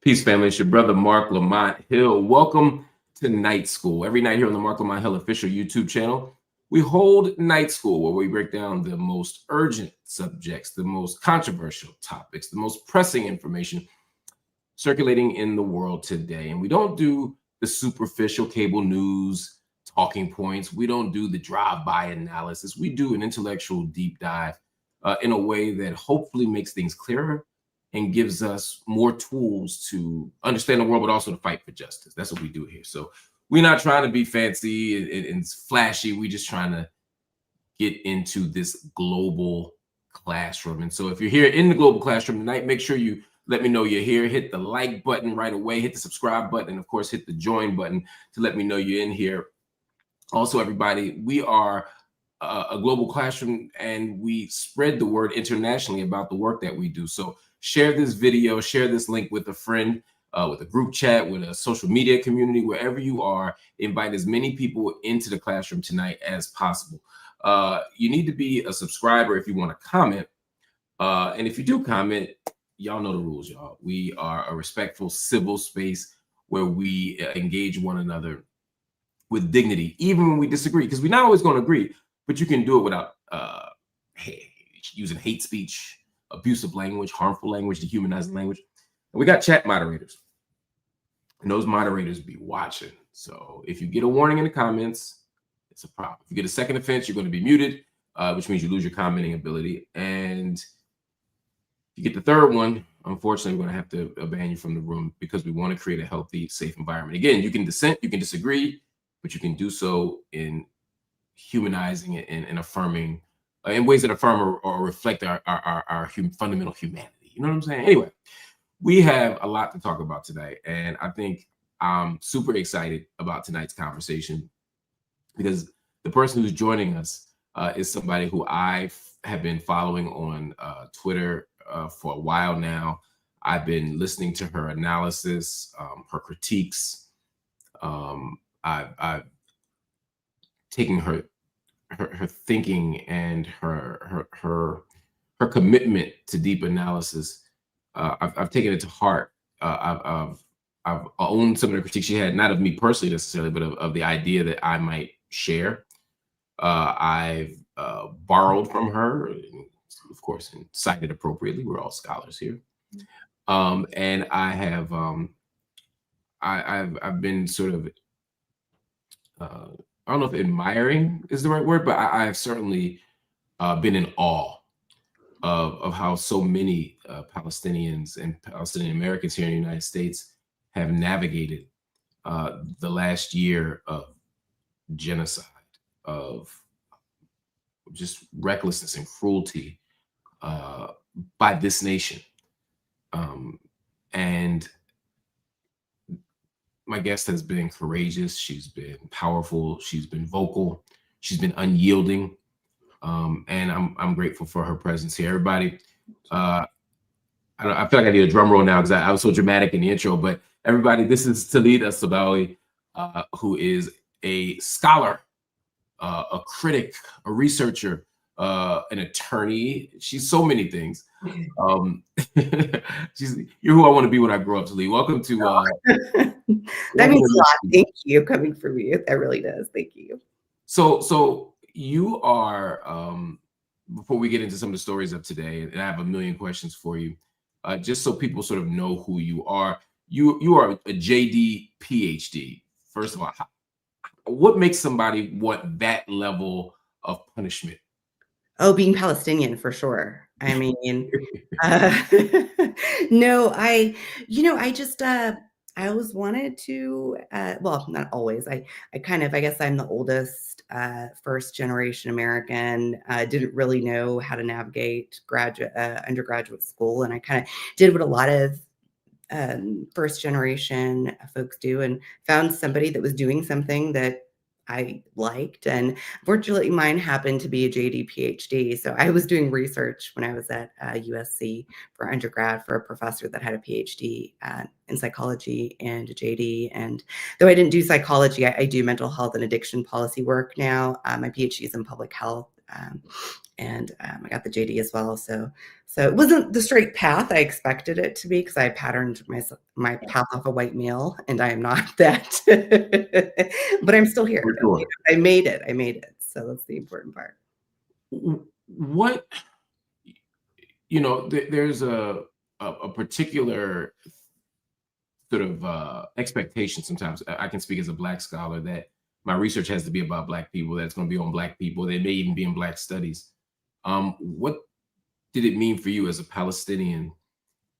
Peace, family. It's your brother, Marc Lamont Hill. Welcome to Night School. Every night here on the Marc Lamont Hill official YouTube channel, we hold Night School, where we break down the most urgent subjects, the most controversial topics, the most pressing information circulating in the world today. And we don't do the superficial cable news talking points. We don't do the drive-by analysis. We do an intellectual deep dive in a way that hopefully makes things clearer and gives us more tools to understand the world, but also to fight for justice. That's what we do here. So we're not trying to be fancy and flashy. We're just trying to get into this global classroom. And so if you're here in the global classroom tonight, make sure you let me know you're here. Hit the like button right away. Hit the subscribe button. And of course, hit the join button to let me know you're in here. Also, everybody, we are a global classroom, and we spread the word internationally about the work that we do. So share this video, share this link with a friend, with a group chat, with a social media community, wherever you are. Invite as many people into the classroom tonight as possible. You need to be a subscriber if you want to comment. And if you do comment, y'all know the rules, y'all. We are a respectful civil space where we engage one another with dignity, even when we disagree, because we're not always going to agree, but you can do it without using hate speech, abusive language, harmful language, dehumanizing language. And we got chat moderators, and those moderators be watching. So if you get a warning in the comments, it's a problem. If you get a second offense, you're going to be muted, which means you lose your commenting ability. And if you get the third one, unfortunately, we're going to have to ban you from the room, because we want to create a healthy, safe environment. Again, you can dissent, you can disagree, but you can do so in humanizing and affirming, in ways that affirm or reflect our fundamental humanity. You know what I'm saying? Anyway, we have a lot to talk about today, and I think I'm super excited about tonight's conversation, because the person who's joining us is somebody who I have been following on Twitter for a while now. I've been listening to her analysis, her critiques. I've taken her thinking and her commitment to deep analysis. I've taken it to heart. I've owned some of the critiques she had, not of me personally necessarily, but of the idea that I might share. I've borrowed from her, of course, and cited appropriately. We're all scholars here. And I have I've been sort of I don't know if admiring is the right word, but I've certainly been in awe of how so many Palestinians and Palestinian Americans here in the United States have navigated the last year of genocide, of just recklessness and cruelty by this nation. And my guest has been courageous. She's been powerful. She's been vocal. She's been unyielding. And I'm grateful for her presence here. Everybody, I feel like I need a drum roll now because I was so dramatic in the intro. But everybody, this is Talib El-Sabawi, who is a scholar, a critic, a researcher, an attorney. She's so many things. You're who I want to be when I grow up, Talib. Welcome to. That means a lot. Thank you coming for me. That really does. Thank you. So you are. Before we get into some of the stories of today, and I have a million questions for you, just so people sort of know who you are. You are a JD PhD. First of all, what makes somebody want that level of punishment? Oh, being Palestinian for sure. I mean, no, I always wanted to, well, not always. I guess I'm the oldest, first generation American, didn't really know how to navigate undergraduate school. And I kind of did what a lot of first generation folks do, and found somebody that was doing something that I liked. And fortunately, mine happened to be a JD PhD. So I was doing research when I was at USC for undergrad for a professor that had a PhD in psychology and a JD. And though I didn't do psychology, I do mental health and addiction policy work now. My PhD is in public health. I got the JD as well. So it wasn't the straight path I expected it to be, because I patterned my path off a white male, and I am not that. But I'm still here. For sure. I made it. I made it. So that's the important part. What, there's a particular sort of expectation sometimes. I can speak as a Black scholar that my research has to be about Black people, that's going to be on Black people, they may even be in Black studies. What did it mean for you as a Palestinian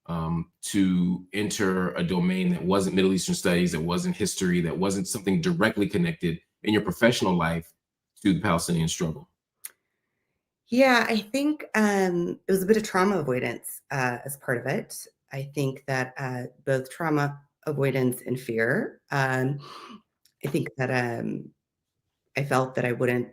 to enter a domain that wasn't Middle Eastern studies, that wasn't history, that wasn't something directly connected in your professional life to the Palestinian struggle? Yeah, I think it was a bit of trauma avoidance as part of it. I think that both trauma avoidance and fear. I think that I felt that I wouldn't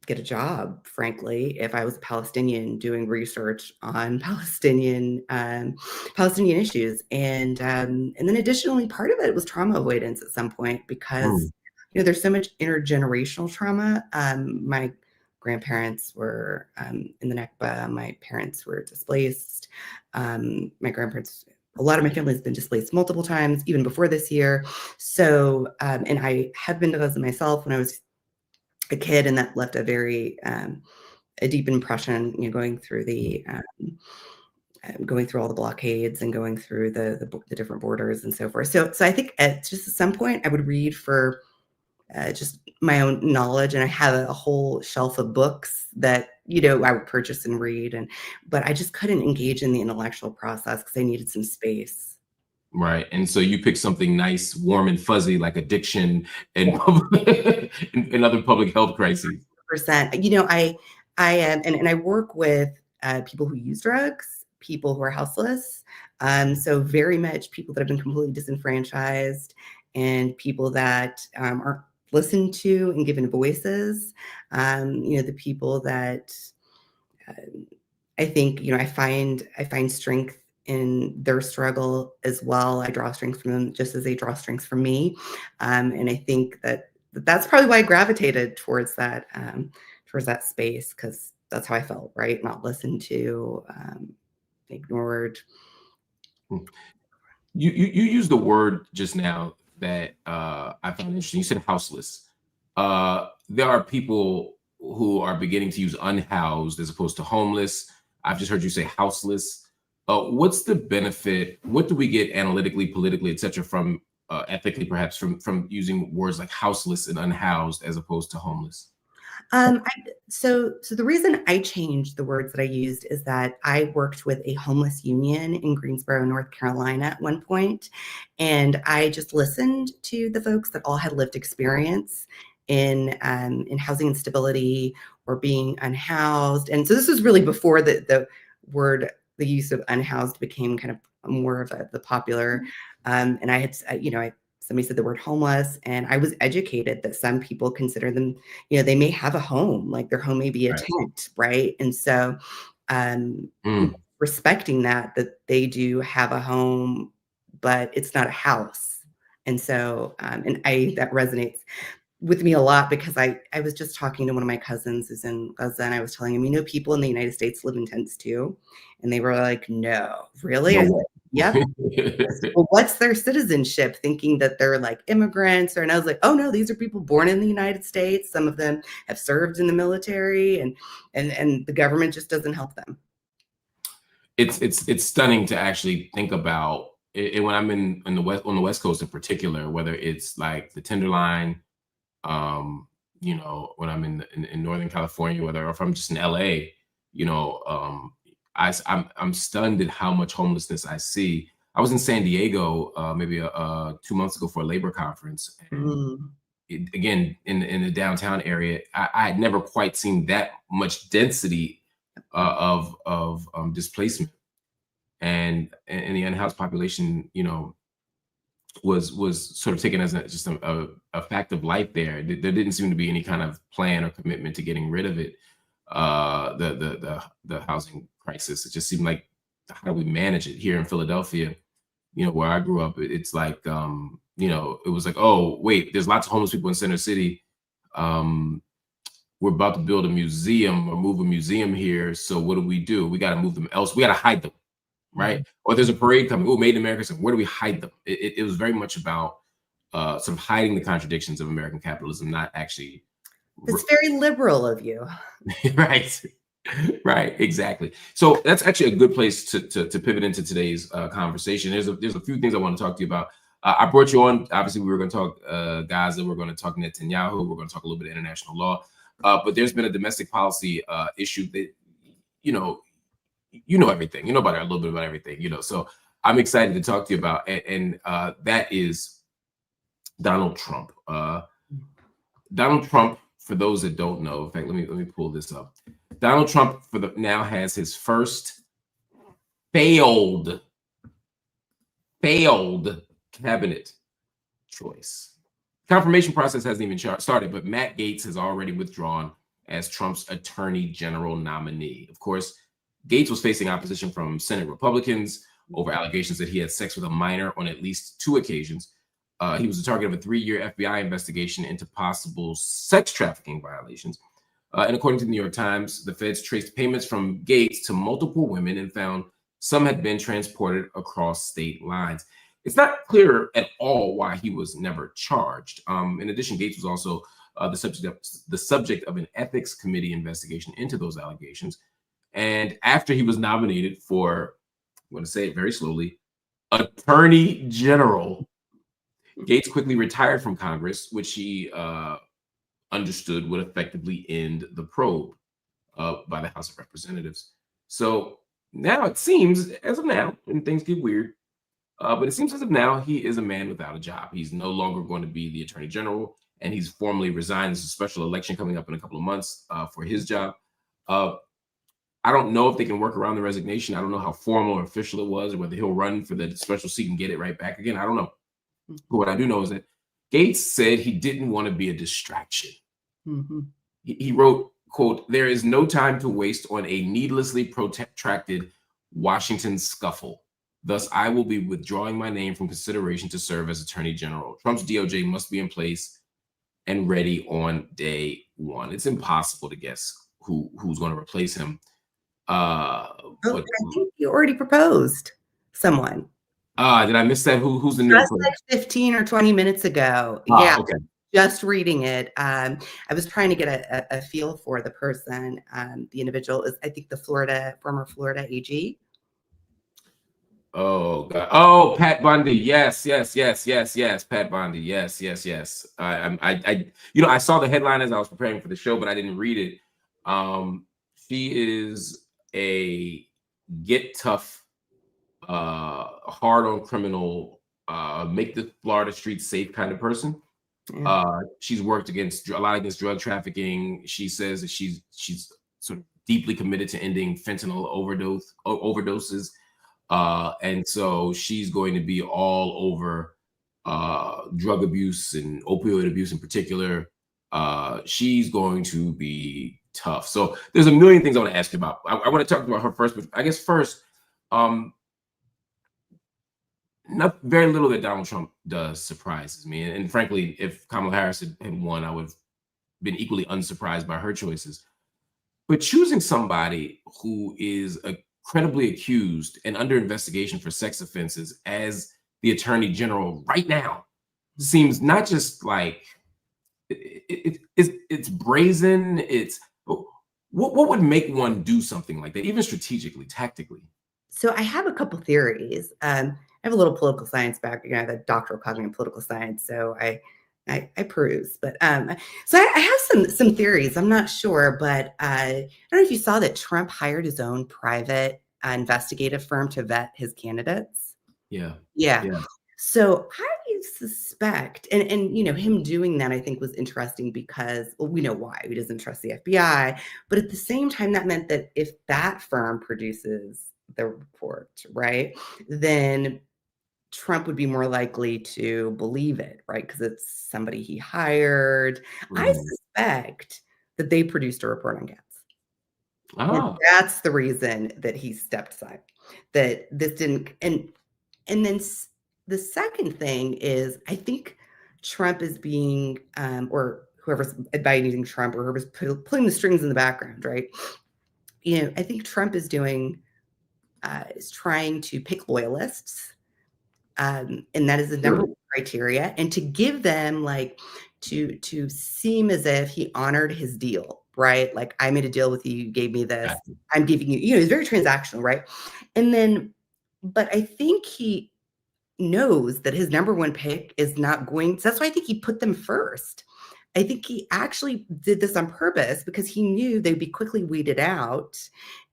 get a job, frankly, if I was a Palestinian doing research on Palestinian issues, and then additionally, part of it was trauma avoidance at some point, because there's so much intergenerational trauma. My grandparents were in the Nakba. My parents were displaced. My grandparents. A lot of my family has been displaced multiple times, even before this year. So, and I had been to Gaza myself when I was a kid, and that left a very a deep impression. Going through all the blockades and going through the different borders and so forth. So I think at some point I would read for just my own knowledge, and I have a whole shelf of books that I would purchase and read, but I just couldn't engage in the intellectual process because I needed some space. Right. And so you pick something nice, warm and fuzzy, like addiction and and other public health crises. %. I am, and I work with people who use drugs, people who are houseless. So very much people that have been completely disenfranchised, and people that aren't listened to and given voices. The people that I think, I find strength in their struggle as well. I draw strength from them just as they draw strength from me. And I think that's probably why I gravitated towards that space, because that's how I felt, right? Not listened to, ignored. You used the word just now that I found interesting. You said houseless. There are people who are beginning to use unhoused as opposed to homeless. I've just heard you say houseless. What's the benefit? What do we get analytically, politically, et cetera, from ethically, perhaps, from using words like houseless and unhoused as opposed to homeless? So the reason I changed the words that I used is that I worked with a homeless union in Greensboro, North Carolina at one point, and I just listened to the folks that all had lived experience in housing instability or being unhoused. And so this was really before the use of unhoused became kind of more of the popular. And I had, somebody said the word homeless, and I was educated that some people consider them, they may have a home, like their home may be a tent, right? And so respecting that they do have a home, but it's not a house. And so, that resonates with me a lot, because I was just talking to one of my cousins who's in Gaza, and I was telling him, people in the United States live in tents too. And they were like, no, really? I said, yep. Well, what's their citizenship? Thinking that they're like immigrants, and I was like, oh no, these are people born in the United States. Some of them have served in the military, and the government just doesn't help them. It's stunning to actually think about it when I'm on the West Coast in particular, whether it's like the Tenderloin, when I'm in Northern California, or if I'm just in LA, I'm stunned at how much homelessness I see. I was in San Diego maybe 2 months ago for a labor conference. And again, in the downtown area, I had never quite seen that much density of displacement, and the unhoused population, was sort of taken as just a fact of life there. There didn't seem to be any kind of plan or commitment to getting rid of it. The housing crisis. It just seemed like, how do we manage it here in Philadelphia? Where I grew up, it's like, it was like, oh wait, there's lots of homeless people in Center City. Where we're about to build a museum or move a museum here. So what do? We got to move them else. We got to hide them, right? Or there's a parade coming. Oh, Made in America. So where do we hide them? It was very much about sort of hiding the contradictions of American capitalism, not actually. It's very liberal of you. Right. Right, exactly. So that's actually a good place to pivot into today's conversation. There's a few things I want to talk to you about. I brought you on. Obviously, we were going to talk Gaza. We're going to talk Netanyahu. We're going to talk a little bit of international law. But there's been a domestic policy issue that you know everything. You know about it, a little bit about everything. So I'm excited to talk to you about, and that is Donald Trump. Donald Trump. For those that don't know, in fact, let me pull this up. Donald Trump now has his first failed cabinet choice. Confirmation process hasn't even started, but Matt Gaetz has already withdrawn as Trump's attorney general nominee. Of course, Gaetz was facing opposition from Senate Republicans over allegations that he had sex with a minor on at least 2 occasions. He was the target of a 3-year FBI investigation into possible sex trafficking violations. And according to the New York Times, the feds traced payments from Gaetz to multiple women and found some had been transported across state lines. It's not clear at all why he was never charged. In addition, Gaetz was also the subject of an ethics committee investigation into those allegations. And after he was nominated for, I'm going to say it very slowly, Attorney General, Gaetz quickly retired from Congress, which he understood would effectively end the probe by the House of Representatives. So now it seems, as of now, and things get weird, but it seems as of now, he is a man without a job. He's no longer going to be the Attorney General, and he's formally resigned. There's a special election coming up in a couple of months for his job. I don't know if they can work around the resignation. I don't know how formal or official it was, or whether he'll run for the special seat and get it right back again. I don't know. But what I do know is that Gaetz said he didn't want to be a distraction. Mm-hmm. He wrote, quote, "There is no time to waste on a needlessly protracted Washington scuffle. Thus, I will be withdrawing my name from consideration to serve as Attorney General. Trump's DOJ must be in place and ready on day one." It's impossible to guess who's going to replace him. I think you already proposed someone. Did I miss that? Who's the new just like 15 or 20 minutes ago? Yeah. Okay. Just reading it. I was trying to get a feel for the person. The individual is, I think, the former Florida AG. Oh God! Oh, Pat Bundy. Yes. Pat Bundy. Yes. I saw the headline as I was preparing for the show, but I didn't read it. She is a get tough, hard on criminal, make the Florida streets safe kind of person. She's worked a lot against drug trafficking. She says that she's sort of deeply committed to ending fentanyl overdoses. And so she's going to be all over drug abuse and opioid abuse in particular. She's going to be tough. So there's a million things I want to ask you about. I want to talk about her first, but I guess first, not very little that Donald Trump does surprises me. And frankly, if Kamala Harris had won, I would have been equally unsurprised by her choices. But choosing somebody who is credibly accused and under investigation for sex offenses as the Attorney General right now seems not just like it's brazen. It's what would make one do something like that, even strategically, tactically? So I have a couple theories. I have a little political science background. I have a doctoral cognitive political science, so I peruse. But so I have some theories. I'm not sure, but I don't know if you saw that Trump hired his own private investigative firm to vet his candidates. Yeah. So I suspect, and him doing that, I think, was interesting because, well, we know why. He doesn't trust the FBI, but at the same time, that meant that if that firm produces the report, right, then Trump would be more likely to believe it, right? Because it's somebody he hired. I suspect that they produced a report on Gaetz. And that's the reason that he stepped aside. That this didn't, and then the second thing is, I think Trump is being, or whoever's advising Trump or whoever's pulling the strings in the background, right? I think Trump is trying to pick loyalists, and that is the number one criteria, and to give them to seem as if he honored his deal, right? Like, I made a deal with you, you gave me this, I'm giving you, it's very transactional, right? And then, but I think he knows that his number one pick is not going, so that's why I think he put them first. I think he actually did this on purpose because he knew they'd be quickly weeded out.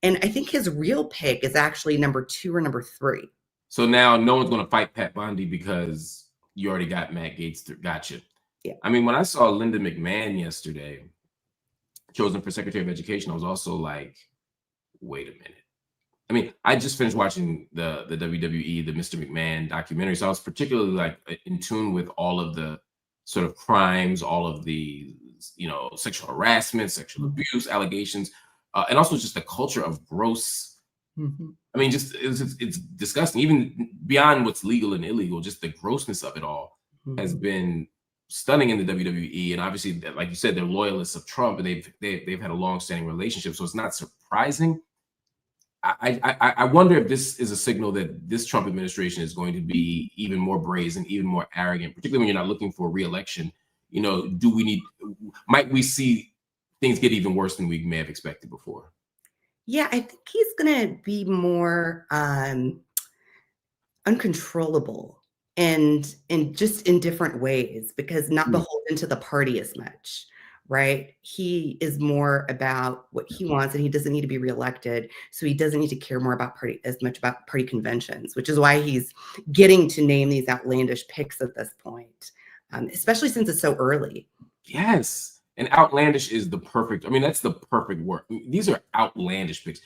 And I think his real pick is actually number 2 or number 3. So now no one's going to fight Pat Bondi because you already got Matt Gaetz. Gotcha. Yeah. I mean, when I saw Linda McMahon yesterday, chosen for Secretary of Education, I was also like, wait a minute. I mean, I just finished watching the WWE, the Mr. McMahon documentary. So I was particularly in tune with all of the sort of crimes, all of the, sexual harassment, sexual abuse allegations, and also just the culture of gross. I mean, just it's disgusting, even beyond what's legal and illegal. Just the grossness of it all has been stunning in the WWE. And obviously, like you said, they're loyalists of Trump, and they've had a long-standing relationship. So it's not surprising. I wonder if this is a signal that this Trump administration is going to be even more brazen, even more arrogant, particularly when you're not looking for re-election. Might we see things get even worse than we may have expected before? Yeah, I think he's going to be more uncontrollable and just in different ways, because not beholden to the party as much. Right? He is more about what he wants, and he doesn't need to be reelected. So he doesn't need to care more about as much about party conventions, which is why he's getting to name these outlandish picks at this point, especially since it's so early. Yes. And outlandish is the perfect, that's the perfect word. These are outlandish picks.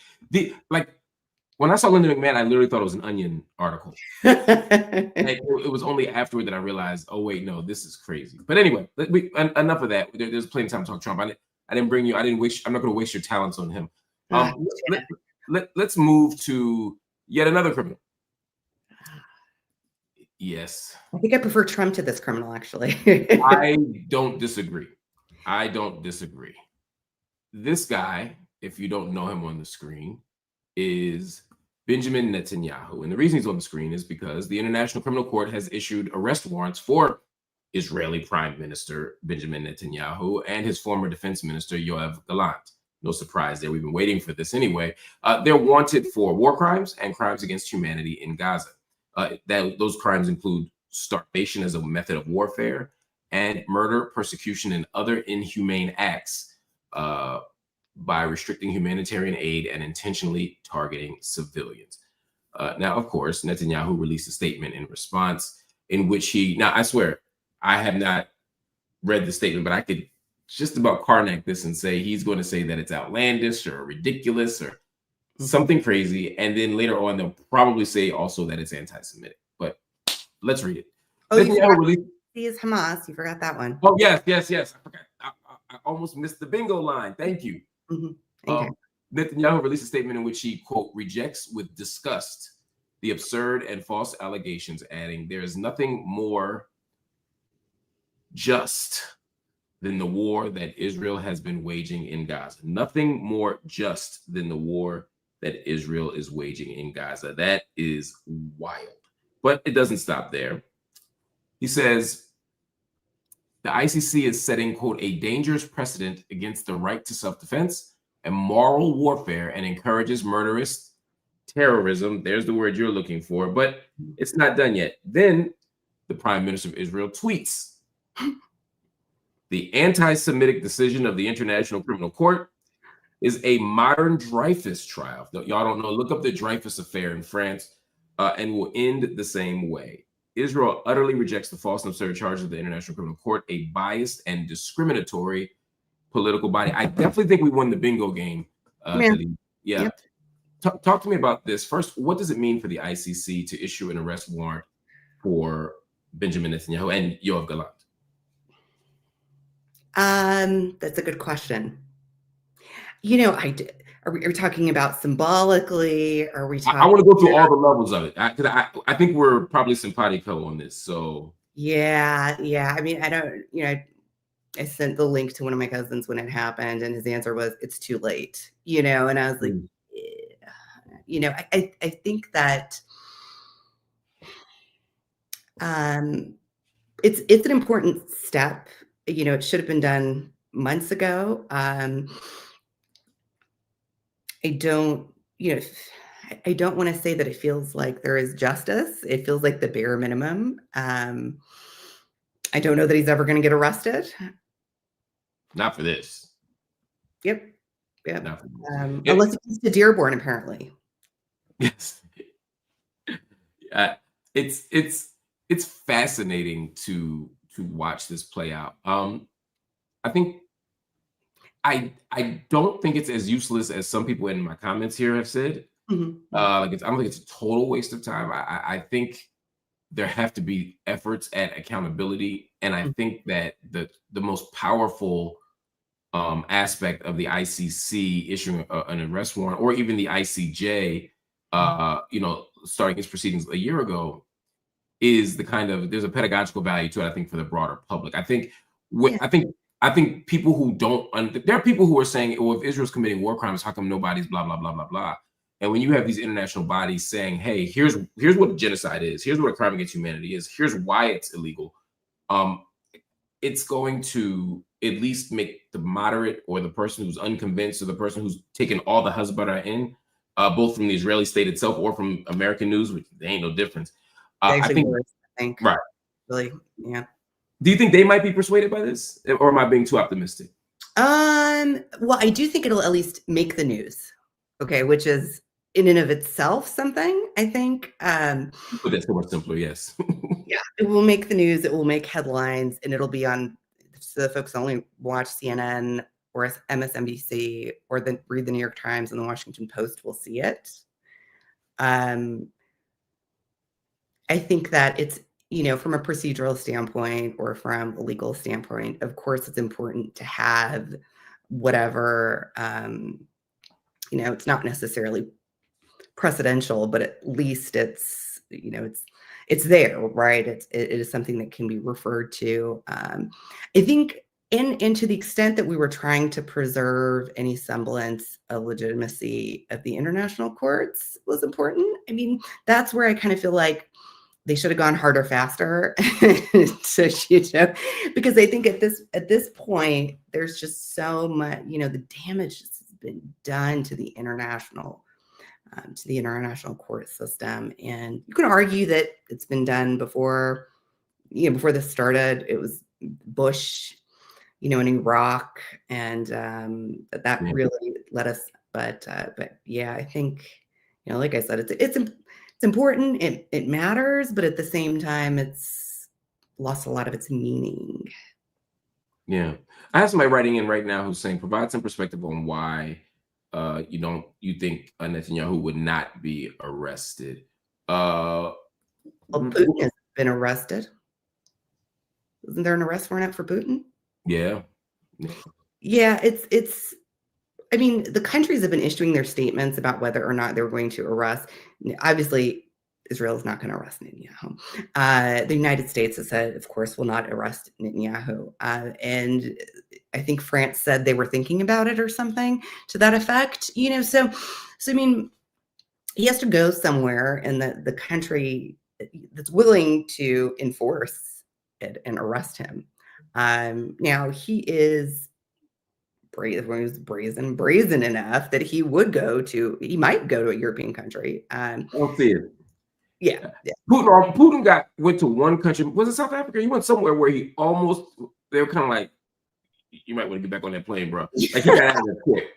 When I saw Linda McMahon, I literally thought it was an Onion article. It was only afterward that I realized, oh wait, no, this is crazy. But anyway, enough of that. There's plenty of time to talk Trump. I didn't bring you. I'm not going to waste your talents on him. Let's move to yet another criminal. Yes. I think I prefer Trump to this criminal, actually. I don't disagree. This guy, if you don't know him on the screen, is Benjamin Netanyahu. And the reason he's on the screen is because the International Criminal Court has issued arrest warrants for Israeli Prime Minister Benjamin Netanyahu and his former defense minister, Yoav Gallant. No surprise there. We've been waiting for this anyway. They're wanted for war crimes and crimes against humanity in Gaza. Those crimes include starvation as a method of warfare and murder, persecution, and other inhumane acts by restricting humanitarian aid and intentionally targeting civilians. Now, of course, Netanyahu released a statement in response in which I swear, I have not read the statement, but I could just about Karnak this and say he's going to say that it's outlandish or ridiculous or something crazy. And then later on, they'll probably say also that it's anti-Semitic. But let's read it. Oh, he is Hamas. You forgot that one. Oh, yes. I forgot. I almost missed the bingo line. Thank you. Okay. Netanyahu released a statement in which he, quote, rejects with disgust the absurd and false allegations, adding, there is nothing more just than the war that Israel has been waging in Gaza. Nothing more just than the war that Israel is waging in Gaza. That is wild. But it doesn't stop there. He says, the ICC is setting, quote, a dangerous precedent against the right to self-defense and moral warfare and encourages murderous terrorism. There's the word you're looking for, but it's not done yet. Then the Prime Minister of Israel tweets, the anti-Semitic decision of the International Criminal Court is a modern Dreyfus trial. Y'all don't know, look up the Dreyfus affair in France and will end the same way. Israel utterly rejects the false and absurd charges of the International Criminal Court, a biased and discriminatory political body. I definitely think we won the bingo game. Yep. Talk to me about this. First, what does it mean for the ICC to issue an arrest warrant for Benjamin Netanyahu and Yoav Gallant? That's a good question. Are we talking about symbolically? Are we talking? I want to go through all the levels of it because I think we're probably simpatico on this. So yeah. I mean, I don't. I sent the link to one of my cousins when it happened, and his answer was, "It's too late," and I was like, Mm. I think that it's an important step. It should have been done months ago. I don't, you know, I don't want to say that it feels like there is justice. It feels like the bare minimum. I don't know that he's ever going to get arrested. Not for this. Yep. Yep. Not for this. Unless it goes to Dearborn, apparently. Yes. It's fascinating to watch this play out. I think I don't think it's as useless as some people in my comments here have said. Mhm. I don't think it's a total waste of time. I think there have to be efforts at accountability, and I Mhm. think that the most powerful aspect of the ICC issuing an arrest warrant, or even the ICJ, starting its proceedings a year ago, is there's a pedagogical value to it. I think for the broader public, I think Yeah. I think people who don't there are people who are saying, well, if Israel's committing war crimes, how come nobody's blah blah blah blah blah? And when you have these international bodies saying, hey, here's what a genocide is, here's what a crime against humanity is, here's why it's illegal, it's going to at least make the moderate, or the person who's unconvinced, or the person who's taken all the husband in, both from the Israeli state itself or from American news, which there ain't no difference. I Actually think, worse, I think. right. Really, yeah. Do you think they might be persuaded by this, or am I being too optimistic? Well, I do think it'll at least make the news, okay, which is in and of itself something, I think. But that's so much simpler, yes. Yeah, it will make the news, it will make headlines, and it'll be on, so the folks only watch CNN or MSNBC or read the New York Times and the Washington Post will see it. I think that it's, from a procedural standpoint or from a legal standpoint, of course, it's important to have whatever, it's not necessarily precedential, but at least it's there, right? It is something that can be referred to. I think, and to the extent that we were trying to preserve any semblance of legitimacy of the international courts was important. I mean, that's where I kind of feel like they should have gone harder, faster. So, because I think at this point, there's just so much, the damage has been done to the international court system. And you can argue that it's been done before, before this started. It was Bush, in Iraq, and that really let us. But yeah, I think, like I said, it's important. It matters, but at the same time, it's lost a lot of its meaning. Yeah, I have somebody writing in right now who's saying, provide some perspective on why you think Netanyahu would not be arrested. Well, Putin has been arrested. Isn't there an arrest warrant out for Putin? Yeah. Yeah, it's. I mean, the countries have been issuing their statements about whether or not they're going to arrest. Obviously, Israel is not going to arrest Netanyahu. The United States has said, of course, will not arrest Netanyahu. And I think France said they were thinking about it or something to that effect. So I mean, he has to go somewhere in the country that's willing to enforce it and arrest him. Now he is brazen enough that he might go to a European country. I don't see it. Yeah. Putin went to one country. Was it South Africa? He went somewhere where they were kind of like, you might want to get back on that plane, bro. Like, he got out of there quick.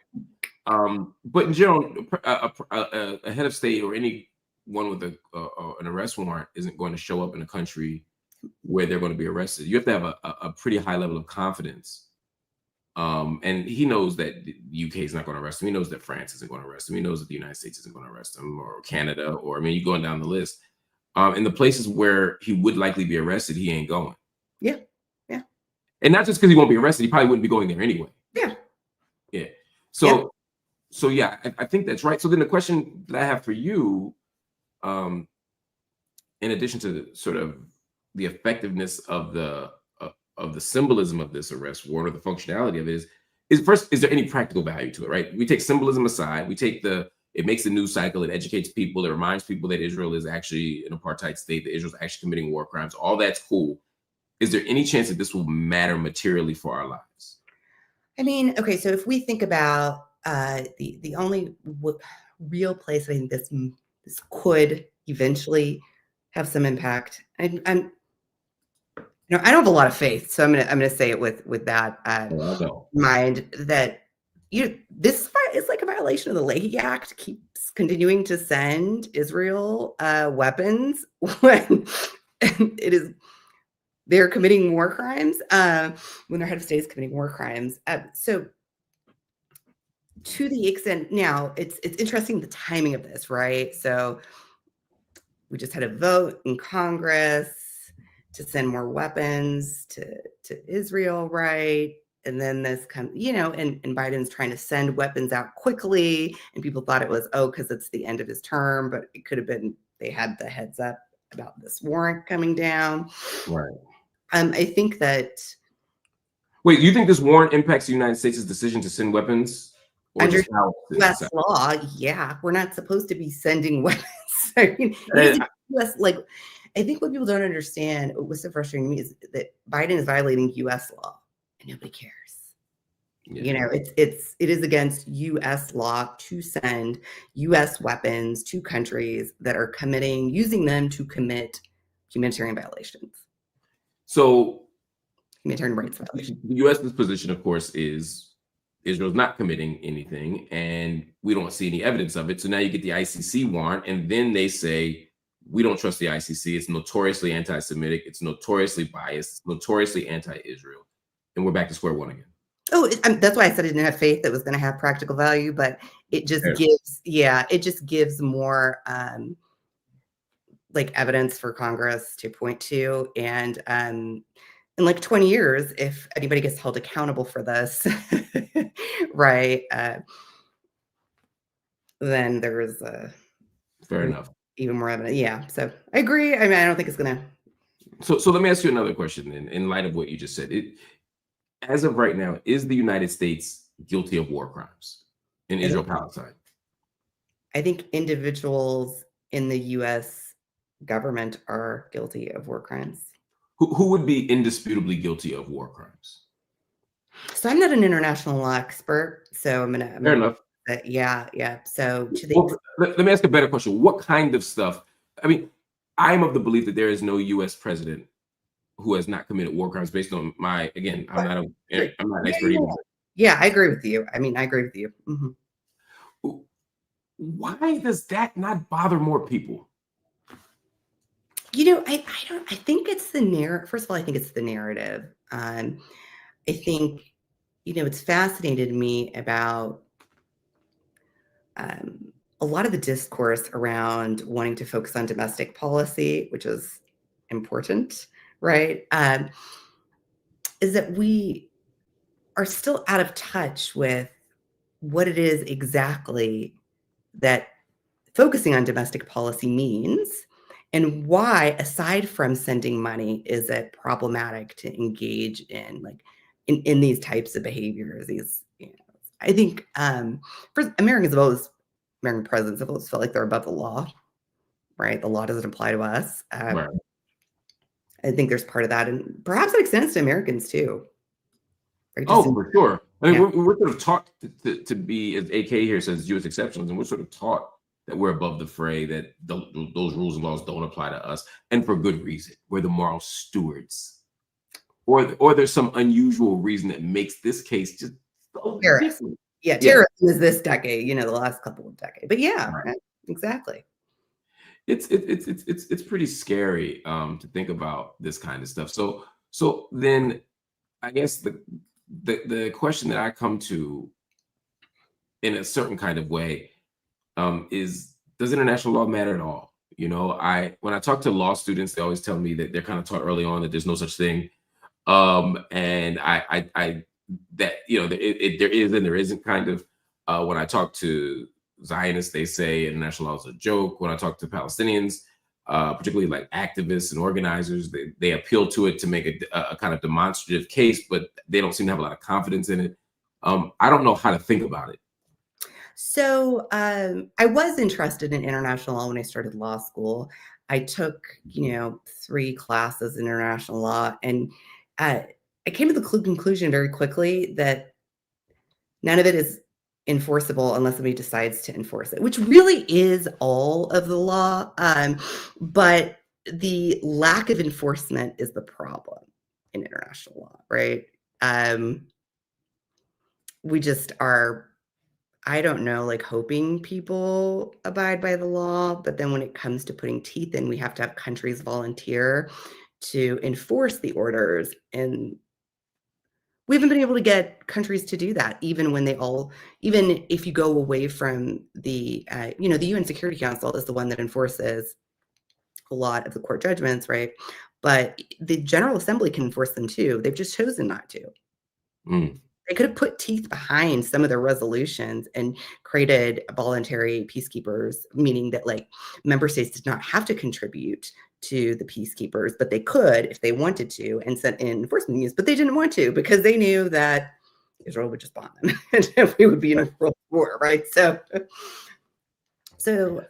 But in general, a head of state or anyone with an arrest warrant isn't going to show up in a country where they're going to be arrested. You have to have a pretty high level of confidence. And he knows that the UK is not going to arrest him. He knows that France isn't going to arrest him. He knows that the United States isn't going to arrest him, or Canada, or, I mean, you're going down the list. In the places where he would likely be arrested, he ain't going. Yeah. Yeah. And not just because he won't be arrested, he probably wouldn't be going there anyway. Yeah. Yeah. So yeah, I think that's right. So then the question that I have for you, in addition to sort of the effectiveness of the symbolism of this arrest warrant, or the functionality of it is first, is there any practical value to it, right? We take symbolism aside, we take it makes the news cycle, it educates people, it reminds people that Israel is actually an apartheid state, that Israel's actually committing war crimes. All that's cool. Is there any chance that this will matter materially for our lives? I mean, okay, so if we think about the only real place I think this could eventually have some impact, I don't have a lot of faith, so I'm gonna say it with that mind, that this is like a violation of the Leahy Act. Keeps continuing to send Israel weapons when they're committing war crimes, when their head of state is committing war crimes. So to the extent, now it's interesting the timing of this, right? So we just had a vote in Congress to send more weapons to Israel, right? And then this comes, and Biden's trying to send weapons out quickly, and people thought it was, because it's the end of his term, but it could have been they had the heads up about this warrant coming down. Right. I think that. Wait, you think this warrant impacts the United States' decision to send weapons? Under U.S. law, yeah, we're not supposed to be sending weapons. I mean, US, I think what people don't understand, what's so frustrating to me, is that Biden is violating U.S. law, and nobody cares. Yeah. It is against U.S. law to send U.S. weapons to countries that are using them to commit humanitarian violations. So, humanitarian rights violations. The U.S.'s position, of course, is Israel's not committing anything, and we don't see any evidence of it. So now you get the ICC warrant, and then they say, we don't trust the ICC. It's notoriously anti-Semitic. It's notoriously biased. It's notoriously anti-Israel. And we're back to square one again. Oh, that's why I said I didn't have faith that was going to have practical value, but it just gives more evidence for Congress to point to. And in 20 years, if anybody gets held accountable for this, right, then there is fair enough, even more evidence. Yeah, so I agree. I mean, I don't think it's gonna. So let me ask you another question then, in light of what you just said. As of right now, is the United States guilty of war crimes in Israel-Palestine? I think individuals in the U.S. government are guilty of war crimes. Who would be indisputably guilty of war crimes? So I'm not an international law expert, so I'm gonna. Fair enough. Yeah. So let me ask a better question. What kind of stuff? I mean, I'm of the belief that there is no U.S. president who has not committed war crimes, based on I'm not an expert either. Yeah, I agree with you. I mean, I agree with you. Mm-hmm. Why does that not bother more people? I think it's the narrative. First of all, I think it's the narrative. I think, it's fascinated me about a lot of the discourse around wanting to focus on domestic policy, which is important, right? Is that we are still out of touch with what it is exactly that focusing on domestic policy means, and why, aside from sending money, is it problematic to engage in in these types of behaviors. I think first, American presidents have always felt like they're above the law, right? The law doesn't apply to us. Right. I think there's part of that, and perhaps it extends to Americans too. Right? For sure. I mean, we're sort of taught to be, as AK here says, U.S. exceptionalism, and we're sort of taught that we're above the fray, that those rules and laws don't apply to us, and for good reason. We're the moral stewards, or there's some unusual reason that makes this case just so different. Yeah, terrorism is this decade, the last couple of decades. But yeah, right. Exactly. It's pretty scary to think about this kind of stuff. So then, I guess the question that I come to in a certain kind of way is, does international law matter at all? When I talk to law students, they always tell me that they're kind of taught early on that there's no such thing, and I that there is and there isn't kind of. When I talk to Zionists, they say international law is a joke. When I talk to Palestinians, particularly like activists and organizers. They appeal to it to make a kind of demonstrative case, but they don't seem to have a lot of confidence in it. I don't know how to think about it. So I was interested in international law when I started law school. I took, 3 classes in international law, and I came to the conclusion very quickly that none of it is enforceable unless somebody decides to enforce it, which really is all of the law. But the lack of enforcement is the problem in international law, right? We just are, I don't know, like hoping people abide by the law, but then when it comes to putting teeth in, we have to have countries volunteer to enforce the orders. And we haven't been able to get countries to do that, even if you go away from the UN Security Council is the one that enforces a lot of the court judgments, right? But the General Assembly can enforce them too. They've just chosen not to. Mm. They could have put teeth behind some of their resolutions and created voluntary peacekeepers, meaning that like member states did not have to contribute to the peacekeepers, but they could if they wanted to and sent in enforcement units, but they didn't want to because they knew that Israel would just bomb them and we would be in a world war, right? So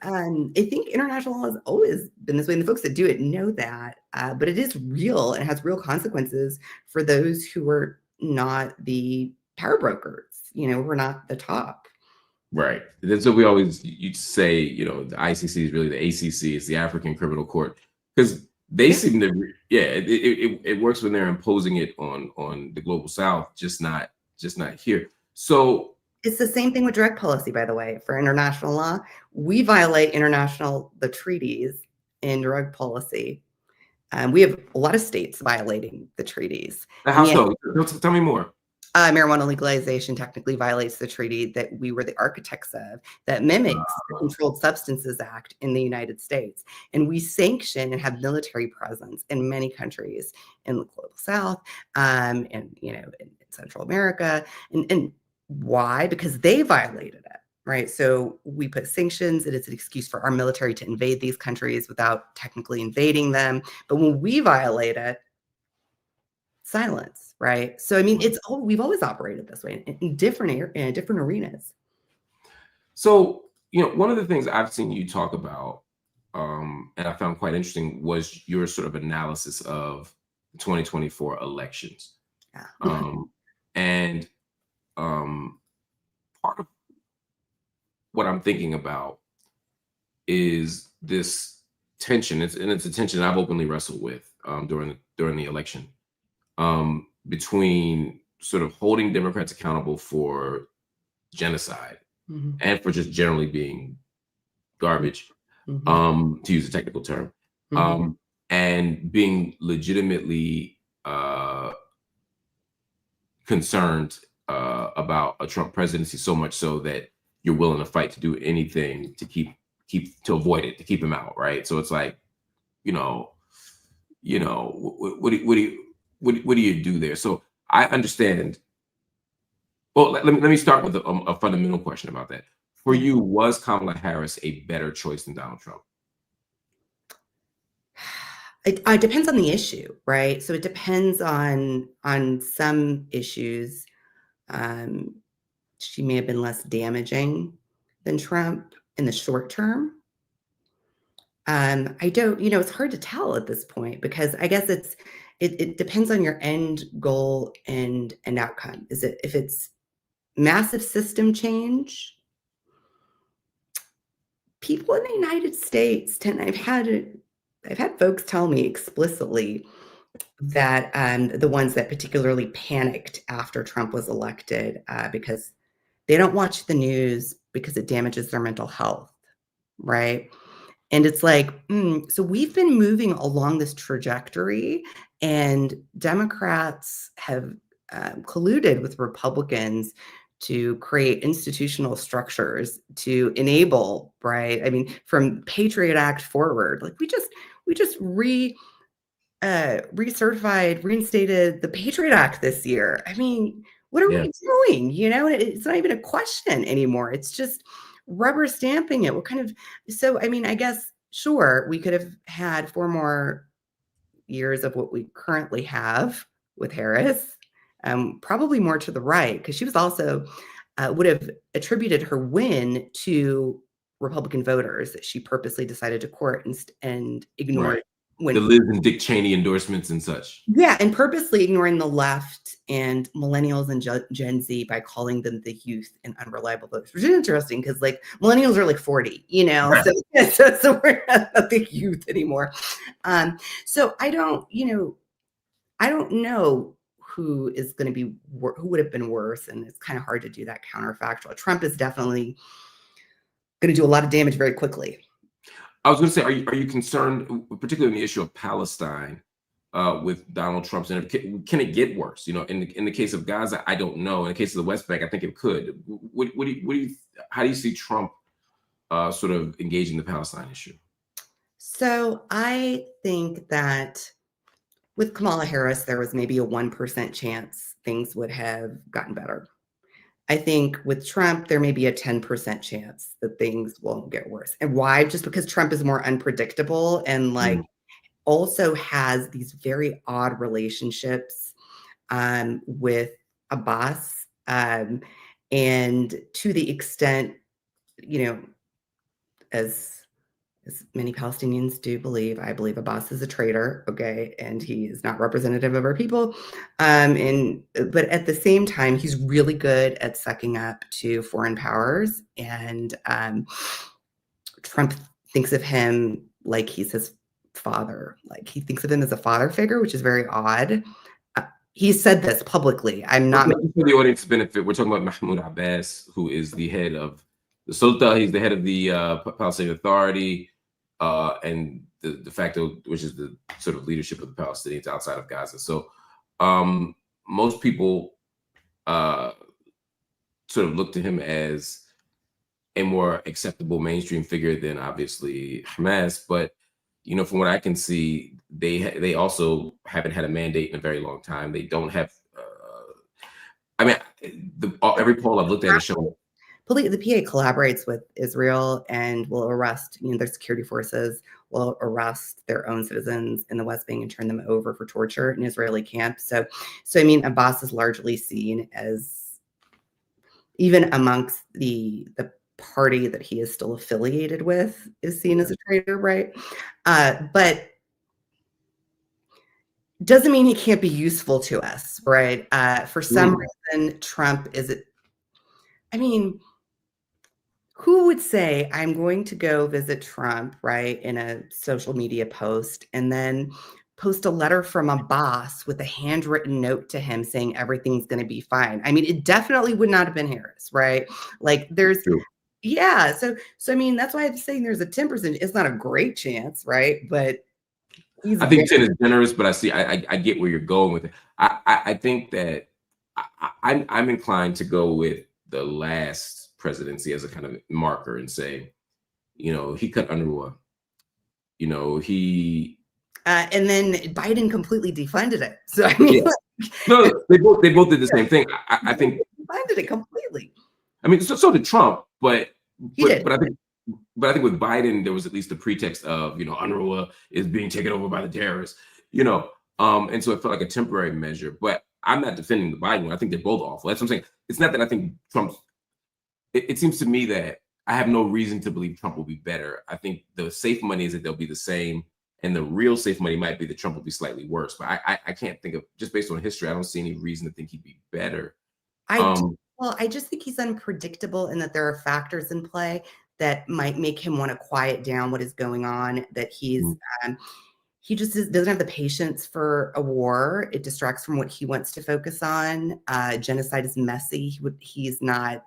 I think international law has always been this way, and the folks that do it know that, but it is real and has real consequences for those who are not the power brokers, we're not the top. Right. That's what we always you say, the ICC is really the ACC, it's the African Criminal Court, because they seem to, it works when they're imposing it on the global South, just not here. So it's the same thing with drug policy, by the way, for international law. We violate the treaties in drug policy. We have a lot of states violating the treaties. how so? Tell me more. Marijuana legalization technically violates the treaty that we were the architects of, that mimics the Controlled Substances Act in the United States. And we sanction and have military presence in many countries in the global South, and in Central America. And why? Because they violated it, right? So we put sanctions, and it's an excuse for our military to invade these countries without technically invading them. But when we violate it, silence, right? So I mean, we've always operated this way in different arenas. So one of the things I've seen you talk about, and I found quite interesting, was your sort of analysis of the 2024 elections. Yeah. And part of what I'm thinking about is this tension. It's a tension I've openly wrestled with during the election, between sort of holding Democrats accountable for genocide and for just generally being garbage, to use a technical term, and being legitimately concerned about a Trump presidency, so much so that you're willing to fight to do anything to avoid it, to keep him out, right? So it's like, what do you do there? So I understand. Well, let me start with a fundamental question about that. For you, was Kamala Harris a better choice than Donald Trump? It depends on the issue, right? So it depends on some issues. She may have been less damaging than Trump in the short term. I don't, it's hard to tell at this point, because I guess it depends on your end goal and outcome. If it's massive system change, people in the United States I've had folks tell me explicitly that the ones that particularly panicked after Trump was elected, because they don't watch the news because it damages their mental health, right? And it's like, so we've been moving along this trajectory, and Democrats have colluded with Republicans to create institutional structures to enable, right? I mean, from Patriot Act forward, like we just reinstated the Patriot Act this year. I mean, what are we doing? It's not even a question anymore. It's just rubber stamping it. So, I mean, I guess sure, we could have had 4 more years of what we currently have with Harris, probably more to the right, because she was also would have attributed her win to Republican voters that she purposely decided to court and ignore Right. The when Liz and Dick Cheney endorsements and such. yeah, and purposely ignoring the left and millennials and Gen Z by calling them the youth and unreliable voters, which is interesting because like millennials are like 40, you know, Right. so we're not the youth anymore. So I don't, I don't know who is going to be who would have been worse, and it's kind of hard to do that counterfactual. Trump is definitely going to do a lot of damage very quickly. I was going to say, are you concerned, particularly in the issue of Palestine, with Donald Trump's? And can it get worse? In the case of Gaza, I don't know. In the case of the West Bank, I think it could. How do you see Trump sort of engaging the Palestine issue? So I think that with Kamala Harris, there was maybe a 1% chance things would have gotten better. I think with Trump, there may be a 10% chance that things won't get worse. And why? Just because Trump is more unpredictable and like also has these very odd relationships with Abbas. And to the extent, as many Palestinians do believe, I believe Abbas is a traitor, okay, and he is not representative of our people. But at the same time, he's really good at sucking up to foreign powers, and Trump thinks of him like he's his father. Like he thinks of him as a father figure, which is very odd. He said this publicly. I'm not for the audience's benefit. We're talking about Mahmoud Abbas, who is the head of the Sultan. He's the head of the Palestinian Authority, and the de facto, which is the sort of leadership of the Palestinians outside of Gaza. So most people sort of look to him as a more acceptable mainstream figure than obviously Hamas. But from what I can see, they also haven't had a mandate in a very long time. They don't have. I mean, every poll I've looked at has shown. The PA collaborates with Israel and will arrest, their security forces will arrest their own citizens in the West Bank and turn them over for torture in Israeli camps. So I mean, Abbas is largely seen as, even amongst the party that he is still affiliated with, is seen as a traitor, right? But doesn't mean he can't be useful to us, right? For some reason, Trump I mean, who would say I'm going to go visit Trump, right, in a social media post and then post a letter from a boss with a handwritten note to him saying everything's going to be fine? I mean, it definitely would not have been Harris, right? Like there's, yeah. So I mean, that's why I'm saying there's a 10%. It's not a great chance, right? But I think 10 is generous, but I get where you're going with it. I think that I'm inclined to go with the last presidency as a kind of marker and say, he cut UNRWA. And then Biden completely defunded it. So I mean, no, they both did the same thing. I think defunded it completely. I mean, so did Trump, but I think with Biden there was at least the pretext of UNRWA is being taken over by the terrorists, and so it felt like a temporary measure. But I'm not defending the Biden one. I think they're both awful. That's what I'm saying. It's not that I think Trump's. It seems to me that I have no reason to believe Trump will be better. I think the safe money is that they'll be the same, and the real safe money might be that Trump will be slightly worse. But I can't think of, just based on history, I don't see any reason to think he'd be better. Well, I just think he's unpredictable and that there are factors in play that might make him want to quiet down what is going on, that he just doesn't have the patience for a war. It distracts from what he wants to focus on. Genocide is messy. He's not,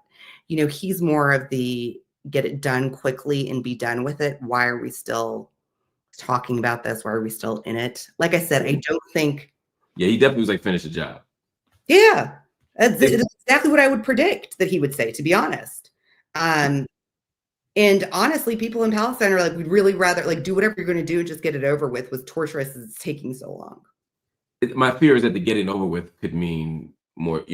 he's more of the get it done quickly and be done with it. Why are we still talking about this? Why are we still in it? Like I said, I don't think. Yeah, he definitely was like, finish the job. Yeah, that's exactly what I would predict that he would say, to be honest. And honestly, people in Palestine are like, we'd really rather like do whatever you're going to do and just get it over with torturous as it's taking so long. My fear is that the getting over with could mean more,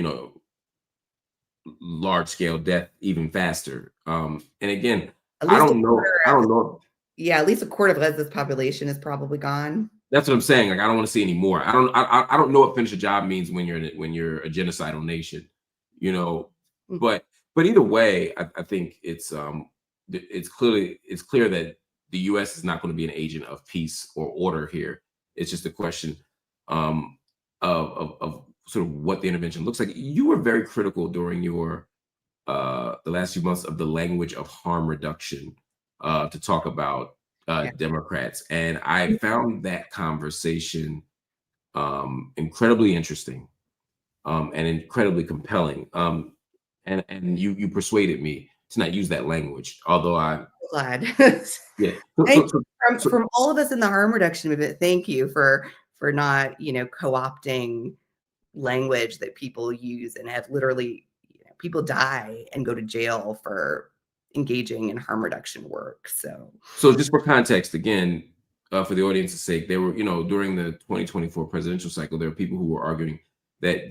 large scale death even faster. And again, I don't know. Yeah, at least a quarter of Gaza's population is probably gone. That's what I'm saying. Like, I don't want to see any more. I don't know what finish a job means when you're a genocidal nation, you know. Mm. But either way, I think it's clear that the U.S. is not going to be an agent of peace or order here. It's just a question um, of sort of what the intervention looks like. You were very critical during your the last few months of the language of harm reduction to talk about Yeah. Democrats. And I found that conversation incredibly interesting and incredibly compelling. And you persuaded me to not use that language, although Glad. yeah. So, Thank so, so, so, from all of us in the harm reduction movement, thank you for not, co-opting language that people use and have literally, people die and go to jail for engaging in harm reduction work. so just for context, again, for the audience's sake, there were, during the 2024 presidential cycle, there were people who were arguing that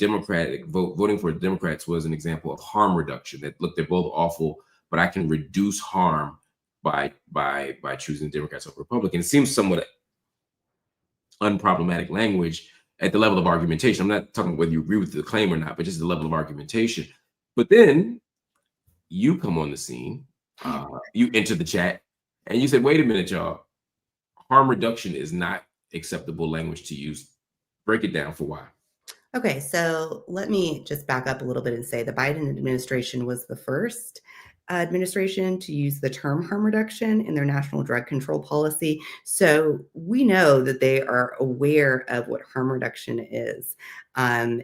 voting for Democrats was an example of harm reduction. That look, they're both awful, but I can reduce harm by choosing Democrats over Republicans. It seems somewhat unproblematic language at the level of argumentation. I'm not talking whether you agree with the claim or not, but just the level of argumentation. But then you come on the scene, you enter the chat, and you said, "Wait a minute, y'all. Harm reduction is not acceptable language to use." Break it down for why. Okay, so let me just back up a little bit and say the Biden administration was the first administration to use the term harm reduction in their national drug control policy. So we know that they are aware of what harm reduction is. And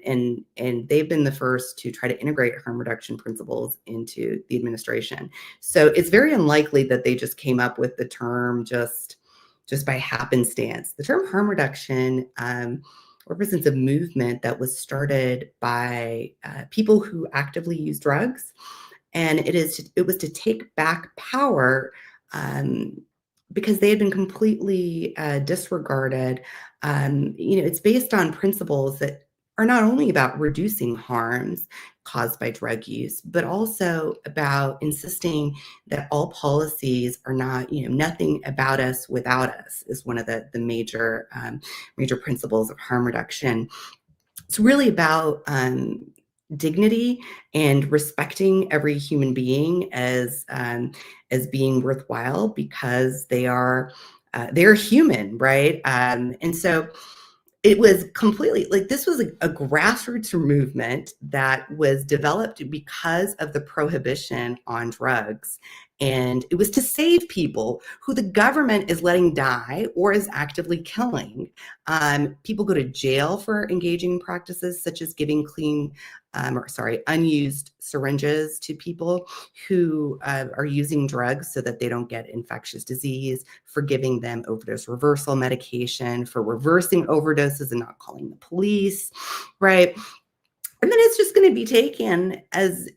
they've been the first to try to integrate harm reduction principles into the administration. So it's very unlikely that they just came up with the term just by happenstance. The term harm reduction represents a movement that was started by people who actively use drugs, and it was to take back power because they had been completely disregarded. It's based on principles that are not only about reducing harms caused by drug use, but also about insisting that all policies are not, nothing about us without us is one of the major principles of harm reduction. It's really about dignity and respecting every human being as being worthwhile because they're human, right? And so it was completely like this was a grassroots movement that was developed because of the prohibition on drugs. And it was to save people who the government is letting die or is actively killing. People go to jail for engaging in practices such as giving unused syringes to people who are using drugs so that they don't get infectious disease, for giving them overdose reversal medication, for reversing overdoses and not calling the police, right? And then it's just going to be taken as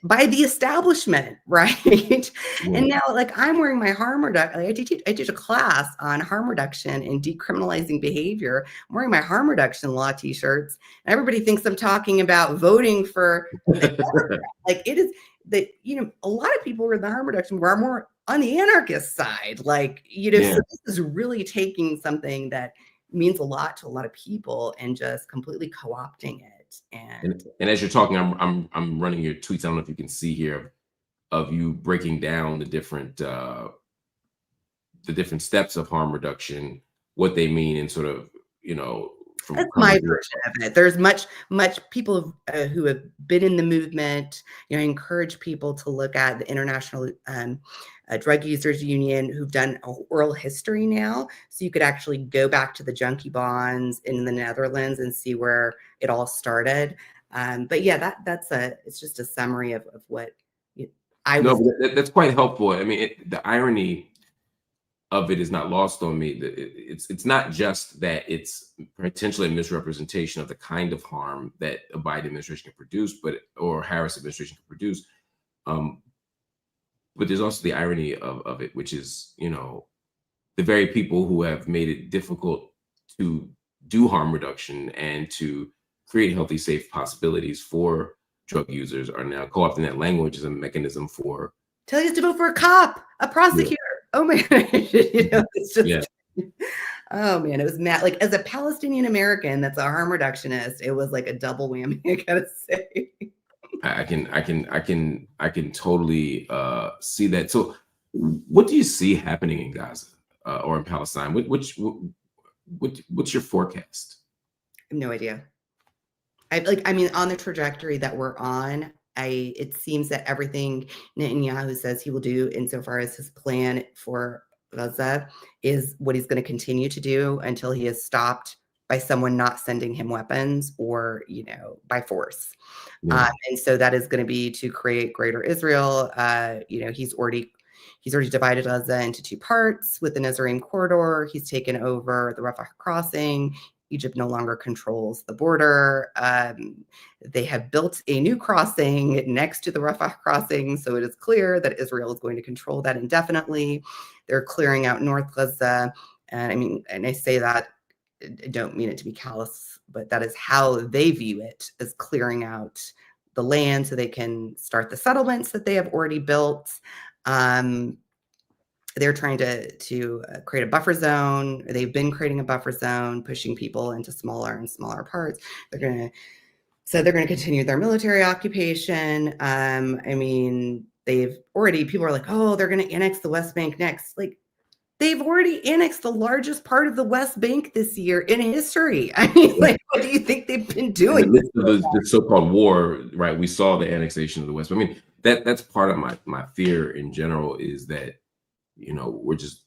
by the establishment, right? Yeah. And now, like, I'm wearing my harm reduction. I teach a class on harm reduction and decriminalizing behavior. I'm wearing my harm reduction law T-shirts, and everybody thinks I'm talking about voting for like it is that a lot of people who are in the harm reduction were more on the anarchist side, like So this is really taking something that means a lot to a lot of people and just completely co-opting it. And as you're talking, I'm running your tweets. I don't know if you can see here of you breaking down the different steps of harm reduction, what they mean, and sort of from That's my version of it. There's much people who have been in the movement. I encourage people to look at the International Drug Users Union, who've done a oral history now. So you could actually go back to the junkie bonds in the Netherlands and see where it all started. But yeah, it's just a summary of what that's quite helpful. I mean, the irony of it is not lost on me. It's not just that it's potentially a misrepresentation of the kind of harm that a Biden administration can produce, or Harris administration can produce. But there's also the irony of it, which is, the very people who have made it difficult to do harm reduction and to create healthy, safe possibilities for drug users are now co-opting that language as a mechanism for tell you to vote for a cop, a prosecutor. oh my gosh, it's just, Yeah. oh man, it was mad. Like as a Palestinian American, that's a harm reductionist, it was like a double whammy, I gotta say. I can totally see that. So, what do you see happening in Gaza or in Palestine? What's your forecast? I have no idea. I mean, on the trajectory that we're on, it seems that everything Netanyahu says he will do insofar as his plan for Gaza is what he's going to continue to do until he is stopped by someone not sending him weapons or, by force. Yeah. And so that is going to be to create greater Israel. He's already divided Gaza into two parts with the Nazarene corridor. He's taken over the Rafah crossing. Egypt no longer controls the border. They have built a new crossing next to the Rafah crossing, so it is clear that Israel is going to control that indefinitely. They're clearing out North Gaza. And I say that, I don't mean it to be callous, but that is how they view it, as clearing out the land so they can start the settlements that they have already built. They're trying to create a buffer zone. They've been creating a buffer zone, pushing people into smaller and smaller parts. They're going to continue their military occupation. People are like, oh, they're going to annex the West Bank next. Like, they've already annexed the largest part of the West Bank this year in history. I mean, like, what do you think they've been doing? In the midst of the so-called war, right? We saw the annexation of the West. I mean, that's part of my fear in general, is that we're just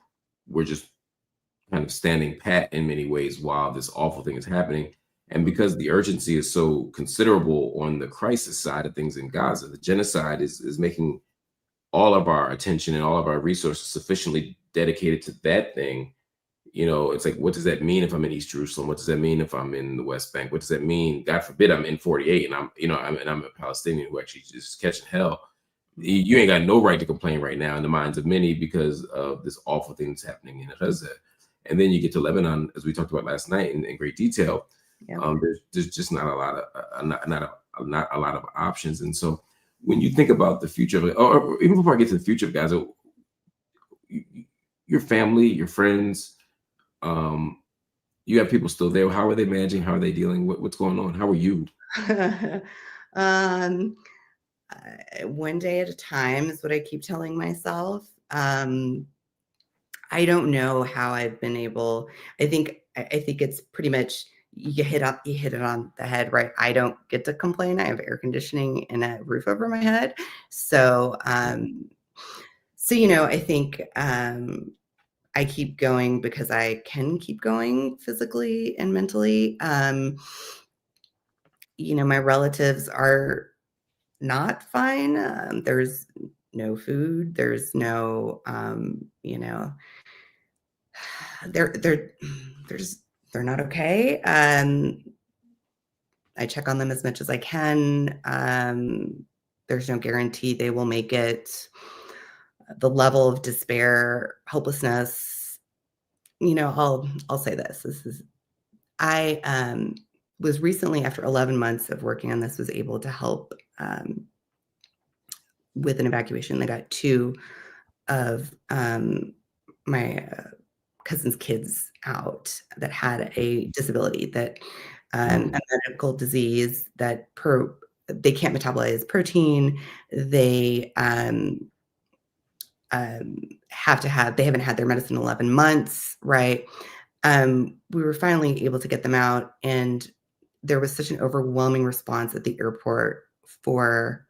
kind of standing pat in many ways while this awful thing is happening. And because the urgency is so considerable on the crisis side of things in Gaza, the genocide is making all of our attention and all of our resources sufficiently dedicated to that thing. It's like, what does that mean if I'm in East Jerusalem? What does that mean if I'm in the West Bank? What does that mean? God forbid I'm in 48 and I'm a Palestinian who actually just catching hell. You ain't got no right to complain right now in the minds of many because of this awful thing that's happening in Gaza. And then you get to Lebanon, as we talked about last night in great detail. Yeah. There's just not a lot of options. And so when you think about the future of it, or even before I get to the future of Gaza, your family, your friends, you have people still there. How are they managing? How are they dealing? What's going on? How are you? One day at a time is what I keep telling myself. I don't know how I've been able. I think it's pretty much you hit it on the head, right? I don't get to complain. I have air conditioning and a roof over my head, so I think I keep going because I can keep going physically and mentally. My relatives are not fine. There's no food. There's no, they're not okay. I check on them as much as I can. There's no guarantee they will make it. The level of despair, hopelessness, I'll say this. I was recently, after 11 months of working on this, was able to help with an evacuation. They got two of my cousin's kids out that had a disability, that a medical disease that they can't metabolize protein. They they haven't had their medicine in 11 months, right? We were finally able to get them out, and there was such an overwhelming response at the airport for,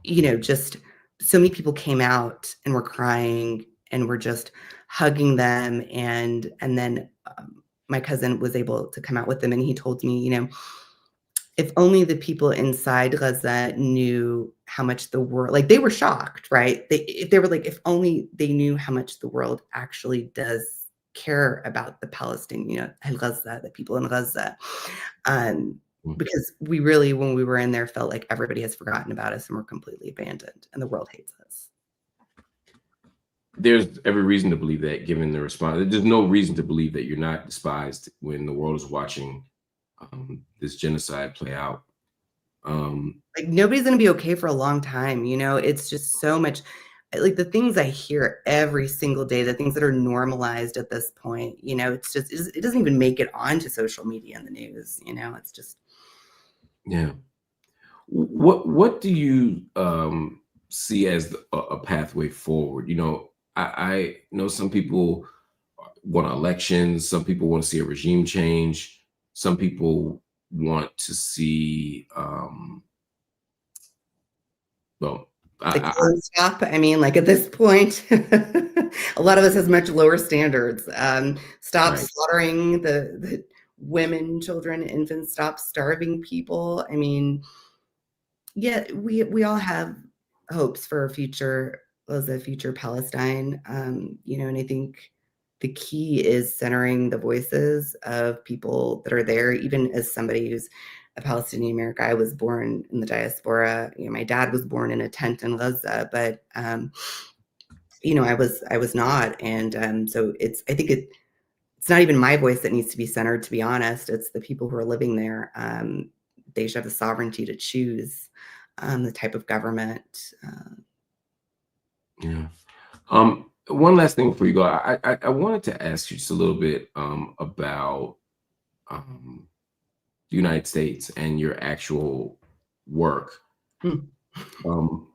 just so many people came out and were crying and were just hugging them. And then my cousin was able to come out with them, and he told me, if only the people inside Gaza knew how much the world, like, they were shocked, right? They were like, if only they knew how much the world actually does care about the Palestinian, Gaza, the people in Gaza. Because we really, when we were in there, felt like everybody has forgotten about us and we're completely abandoned and the world hates us. There's every reason to believe that, given the response. There's no reason to believe that you're not despised when the world is watching this genocide play out. Like, nobody's going to be okay for a long time. It's just so much. like the things I hear every single day, the things that are normalized at this point, it's just, it doesn't even make it onto social media and the news, it's just. Yeah. What do you see as a pathway forward? I know some people want elections, some people want to see a regime change, some people want to see well, The killing stop. I mean, like at this point, a lot of us has much lower standards. Stop right. slaughtering the women, children, infants. Stop starving people. I mean, yeah, we all have hopes for a future, as a future Palestine. And I think the key is centering the voices of people that are there. Even as somebody who's a Palestinian American, I was born in the diaspora. My dad was born in a tent in Gaza, but I was not, and so I think it's not even my voice that needs to be centered. To be honest, it's the people who are living there. They should have the sovereignty to choose the type of government. Yeah. One last thing before you go, I wanted to ask you just a little bit about the United States and your actual work. Um,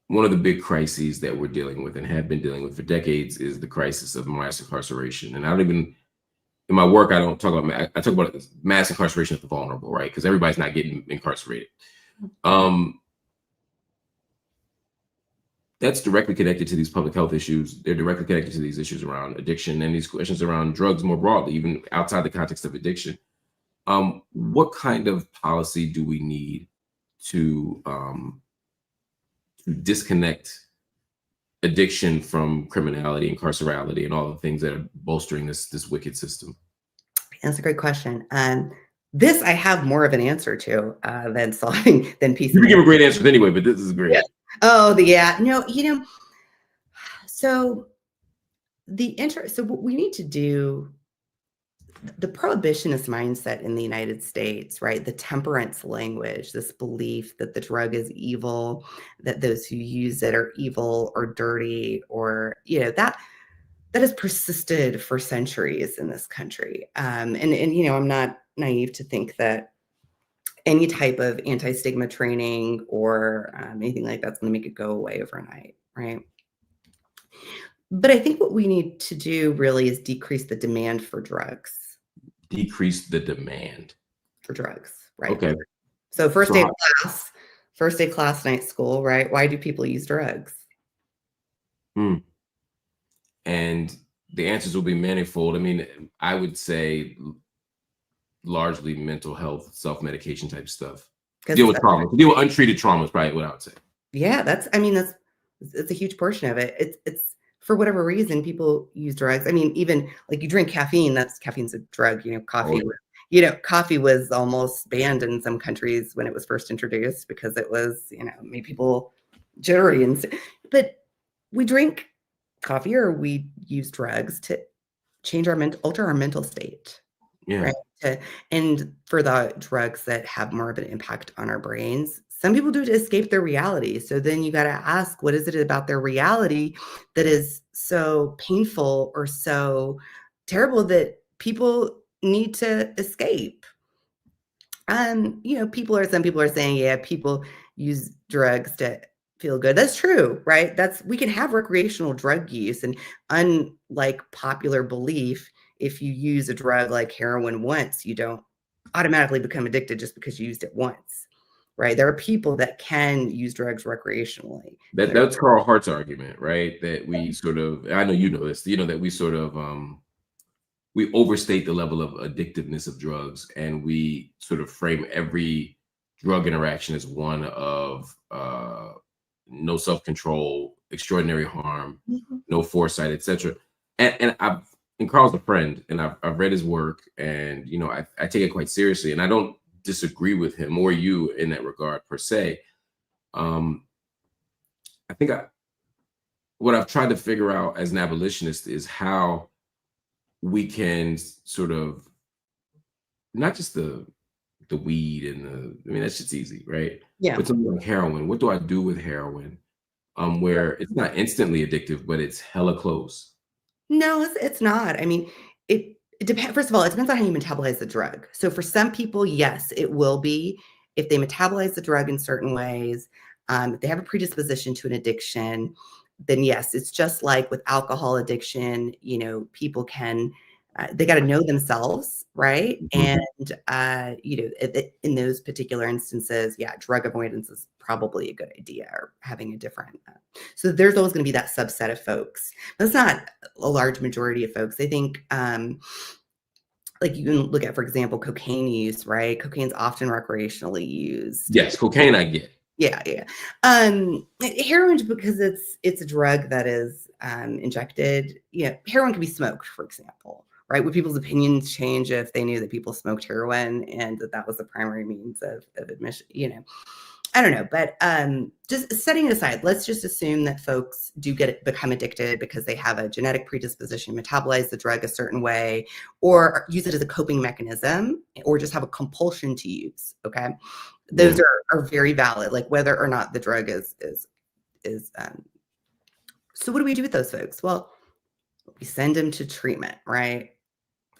one of the big crises that we're dealing with and have been dealing with for decades is the crisis of mass incarceration. And I don't even, in my work, I don't talk about, I talk about mass incarceration of the vulnerable, right? Because everybody's not getting incarcerated. That's directly connected to these public health issues. They're directly connected to these issues around addiction and these questions around drugs more broadly, even outside the context of addiction. What kind of policy do we need to disconnect addiction from criminality and carcerality and all the things that are bolstering this wicked system? That's a great question. This I have more of an answer to than solving than piecing. You give a great answer anyway, but this is great. Yeah. Oh, no, so so what we need to do, the prohibitionist mindset in the United States, right? The temperance language, this belief that the drug is evil, that those who use it are evil or dirty, or that has persisted for centuries in this country. And I'm not naive to think that any type of anti-stigma training or anything like that's going to make it go away overnight, right? But I think what we need to do really is decrease the demand for drugs. Decrease the demand For drugs, right? Okay. So first day class, night school, right? Why do people use drugs? And the answers will be manifold. I mean, I would say largely mental health, self-medication type stuff. Deal with trauma. Deal with untreated trauma is probably what I would say. Yeah, that's a huge portion of it. It's for whatever reason people use drugs. I mean, even like you drink caffeine, caffeine's a drug. Coffee. Oh, yeah. Coffee was almost banned in some countries when it was first introduced because it was, made people jittery. But we drink coffee or we use drugs to change alter our mental state. Yeah. Right? And for the drugs that have more of an impact on our brains, some people do it to escape their reality. So then you got to ask, what is it about their reality that is so painful or so terrible that people need to escape? Some people are saying, yeah, people use drugs to feel good. That's true, right? We can have recreational drug use, and unlike popular belief, if you use a drug like heroin once, you don't automatically become addicted just because you used it once, right? There are people that can use drugs recreationally. That's Carl Hart's argument, right? That we sort of, I know you know this, that we sort of we overstate the level of addictiveness of drugs, and we sort of frame every drug interaction as one of no self-control, extraordinary harm, no foresight, etc. And Carl's a friend, and I've read his work, and I take it quite seriously, and I don't disagree with him or you in that regard per se. I think what I've tried to figure out as an abolitionist is how we can sort of not just the the weed and I mean, that shit's easy, right? Yeah. But something like heroin, what do I do with heroin? Where it's not instantly addictive, but it's hella close. No, it's not. I mean, it depends. First of all, it depends on how you metabolize the drug. So for some people, yes, it will be if they metabolize the drug in certain ways. If they have a predisposition to an addiction, then yes, it's just like with alcohol addiction. You know, people can they got to know themselves, right? Mhm. And you know, in those particular instances, yeah, drug avoidance is probably a good idea, or having a different. So there's always going to be that subset of folks. That's not a large majority of folks. I think, like you can look at, for example, cocaine use, right? Cocaine's often recreationally used. Yes, cocaine I get. Yeah, yeah. Heroin, because it's a drug that is injected. You know, heroin can be smoked, for example, right? Would people's opinions change if they knew that people smoked heroin and that was the primary means of admission? You know, I don't know, but just setting it aside, let's just assume that folks do become addicted because they have a genetic predisposition, metabolize the drug a certain way, or use it as a coping mechanism, or just have a compulsion to use. Okay, those are very valid, like whether or not the drug is. So what do we do with those folks? Well, we send them to treatment, right?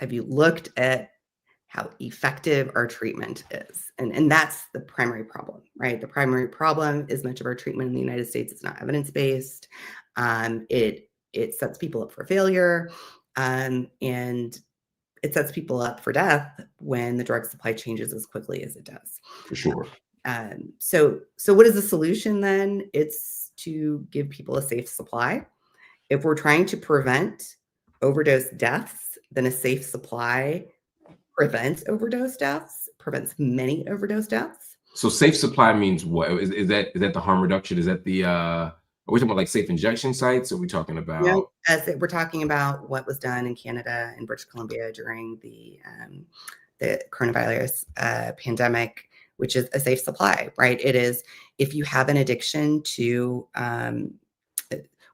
Have you looked at how effective our treatment is? And that's the primary problem, right? The primary problem is much of our treatment in the United States is not evidence-based. It sets people up for failure, and it sets people up for death when the drug supply changes as quickly as it does. For sure. So what is the solution then? It's to give people a safe supply. If we're trying to prevent overdose deaths, then a safe supply prevents overdose deaths, prevents many overdose deaths. So safe supply means what? Is that the harm reduction? Is that the are we talking about like safe injection sites? Or are we talking about No, we're talking about what was done in Canada and British Columbia during the coronavirus pandemic, which is a safe supply, right? It is if you have an addiction to,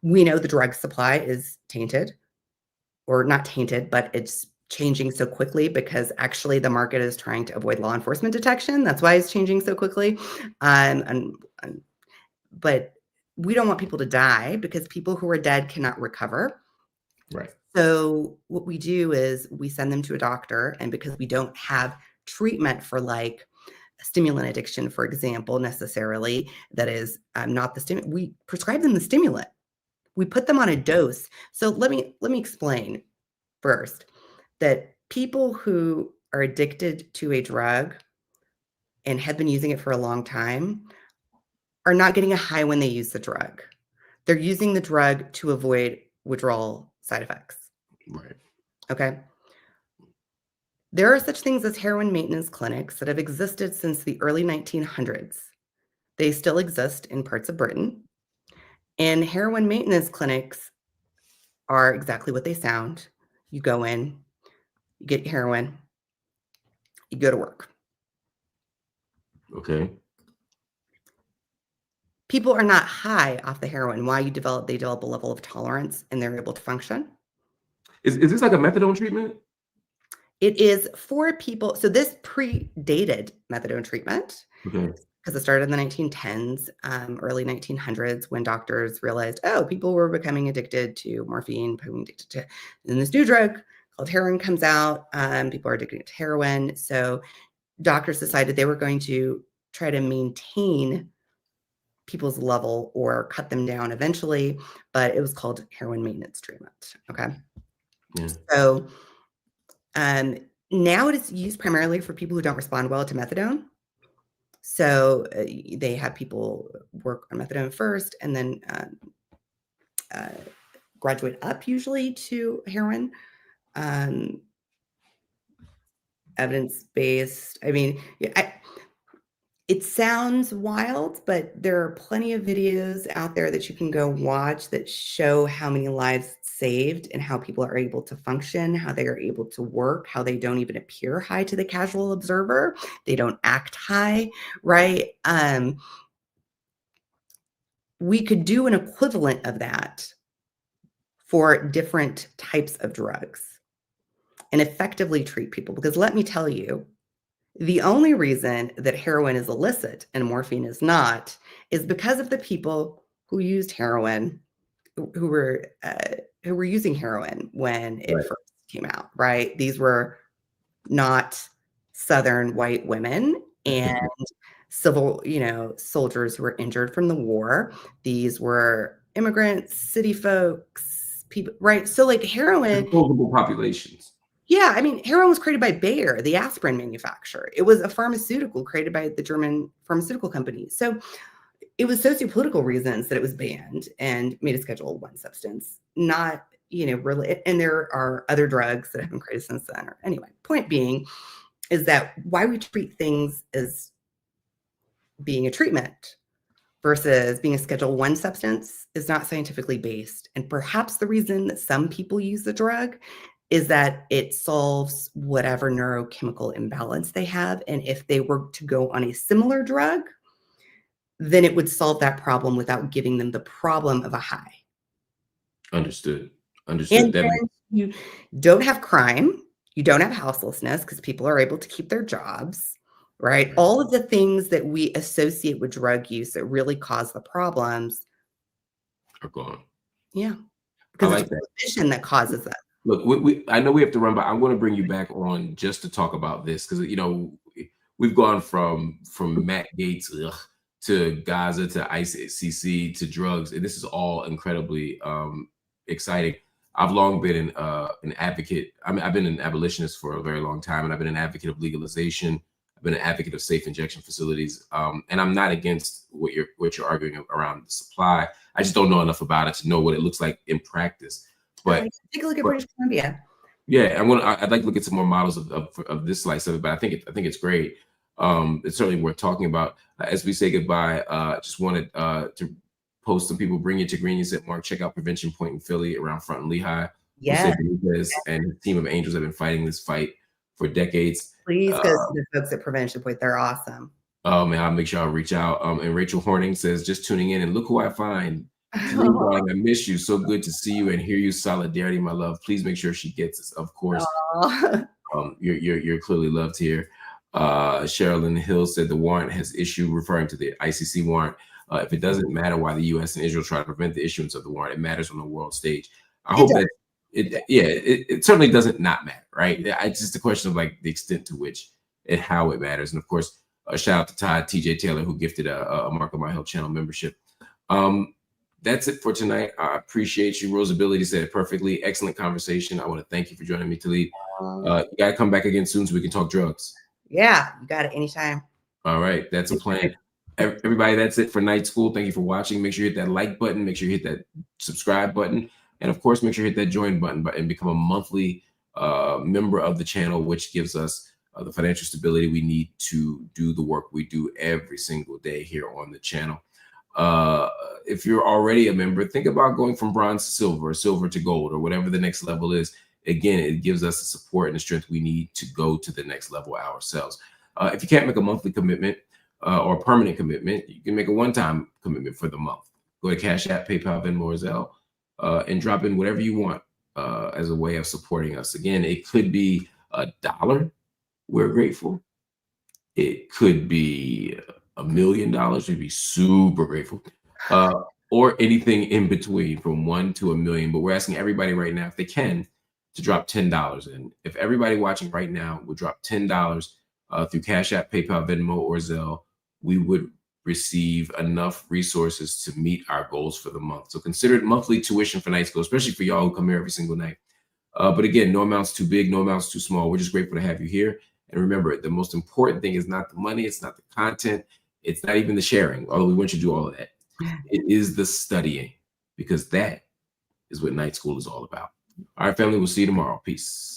we know the drug supply is tainted, or not tainted, but it's changing so quickly because actually the market is trying to avoid law enforcement detection. That's why it's changing so quickly. But we don't want people to die because people who are dead cannot recover. right? So what we do is we send them to a doctor, and because we don't have treatment for like stimulant addiction, for example, necessarily, that is not the stimulant, we prescribe them the stimulant. We put them on a dose. So let me explain first that people who are addicted to a drug and have been using it for a long time are not getting a high when they use the drug. They're using the drug to avoid withdrawal side effects. Right. Okay. There are such things as heroin maintenance clinics that have existed since the early 1900s. They still exist in parts of Britain. And heroin maintenance clinics are exactly what they sound. You go in, you get heroin, you go to work. Okay. People are not high off the heroin. Why they develop a level of tolerance and they're able to function. Is this like a methadone treatment? It is for people. So this predated methadone treatment Okay. because it started in the 1910s, early 1900s, when doctors realized, oh, people were becoming addicted to morphine, becoming addicted to, and this new drug called heroin comes out. People are addicted to heroin. So doctors decided they were going to try to maintain people's level or cut them down eventually, but it was called heroin maintenance treatment. Okay. Yeah. So now it is used primarily for people who don't respond well to methadone. So they have people work on methadone first and then graduate up usually to heroin. Evidence-based. I mean, it sounds wild, but there are plenty of videos out there that you can go watch that show how many lives saved and how people are able to function, how they are able to work, how they don't even appear high to the casual observer. They don't act high, right? We could do an equivalent of that for different types of drugs and effectively treat people. Because let me tell you, The only reason that heroin is illicit and morphine is not is because of the people who used heroin, who were using heroin when it Right. first came out, right? These were not Southern white women and civil, soldiers who were injured from the war. These were immigrants, city folks, people, right? So like heroin, Disposable populations. yeah, I mean, heroin was created by Bayer, the aspirin manufacturer. It was a pharmaceutical created by the German pharmaceutical company. So it was sociopolitical reasons that it was banned and made a Schedule I substance, not, really. And there are other drugs that have been created since then. Or anyway, point being is that why we treat things as being a treatment versus being a Schedule I substance is not scientifically based. And perhaps the reason that some people use the drug is that it solves whatever neurochemical imbalance they have. And if they were to go on a similar drug, then it would solve that problem without giving them the problem of a high. Understood. And That then you don't have crime, you don't have houselessness because people are able to keep their jobs, right? All of the things that we associate with drug use that really cause the problems are gone. Yeah, I because like it's that. prohibition that causes that. Look, I know we have to run, but I want to bring you back on just to talk about this because we've gone from Matt Gaetz to Gaza to ICC to drugs, and this is all incredibly exciting. I've long been an advocate. I mean, I've been an abolitionist for a very long time, and I've been an advocate of legalization. I've been an advocate of safe injection facilities, and I'm not against what you're arguing around the supply. I just don't know enough about it to know what it looks like in practice. But take a look at British Columbia. Yeah, I'd like to look at some more models of this slice of it, but I think it's great. It's certainly worth talking about. As we say goodbye, just wanted to post some people. Bring it to Green. You said, Mark, check out Prevention Point in Philly around Front and Lehigh. Yeah, Jose Benitez and his team of angels have been fighting this fight for decades. please go see the folks at Prevention Point. They're awesome. Oh man, I'll make sure I'll reach out. And Rachel Horning says, just tuning in and look who I find. Darling, I miss you. So good to see you and hear you. Solidarity, my love. Please make sure she gets this, of course. You're clearly loved here. Sherilyn Hill said the warrant has issued, referring to the ICC warrant. If it doesn't matter why the U.S. and Israel try to prevent the issuance of the warrant, it matters on the world stage. I hope that it certainly doesn't not matter, right? It's just a question of like the extent to which and how it matters. And of course, a shout out to Todd TJ Taylor, who gifted a Marc Lamont Hill channel membership. That's it for tonight. I appreciate you. Roseability said it perfectly. Excellent conversation. I want to thank you for joining me, Talib. You got to come back again soon so we can talk drugs. Yeah, you got it anytime. All right. That's a plan. Everybody, that's it for Night School. Thank you for watching. Make sure you hit that like button. Make sure you hit that subscribe button. And of course, make sure you hit that join button and become a monthly member of the channel, which gives us the financial stability we need to do the work we do every single day here on the channel. If you're already a member, think about going from bronze to silver, or silver to gold, or whatever the next level is. Again, it gives us the support and the strength we need to go to the next level ourselves. If you can't make a monthly commitment or a permanent commitment, you can make a one-time commitment for the month. Go to Cash App, PayPal, Venmo, or Zelle, and drop in whatever you want as a way of supporting us. Again, it could be $1. We're grateful. It could be $1 million. We'd be super grateful. Or anything in between from 1 to 1 million. But we're asking everybody right now, if they can, to drop $10 in. If everybody watching right now would drop $10 through Cash App, PayPal, Venmo, or Zelle, we would receive enough resources to meet our goals for the month. So consider it monthly tuition for night school, especially for y'all who come here every single night. But again, no amount's too big, no amount's too small. We're just grateful to have you here. And remember, the most important thing is not the money, it's not the content, it's not even the sharing, although we want you to do all of that. It is the studying, because that is what night school is all about. All right, family, we'll see you tomorrow. Peace.